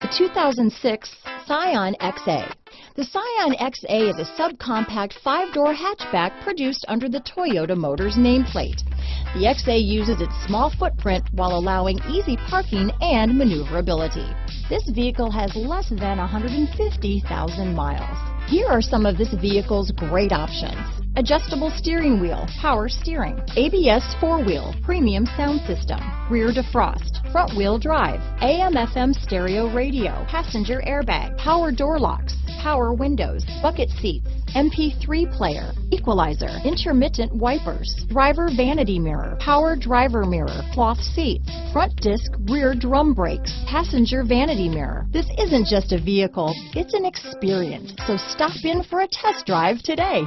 The 2006 Scion XA. The Scion XA is a subcompact 5-door hatchback produced under the Toyota Motors nameplate. The XA uses its small footprint while allowing easy parking and maneuverability. This vehicle has less than 150,000 miles. Here are some of this vehicle's great options: adjustable steering wheel, power steering, ABS 4-wheel, premium sound system, rear defrost, front wheel drive, AM/FM stereo radio, passenger airbag, power door locks, power windows, bucket seats, MP3 player, equalizer, intermittent wipers, driver vanity mirror, power driver mirror, cloth seats, front disc rear drum brakes, passenger vanity mirror. This isn't just a vehicle, it's an experience. So stop in for a test drive today.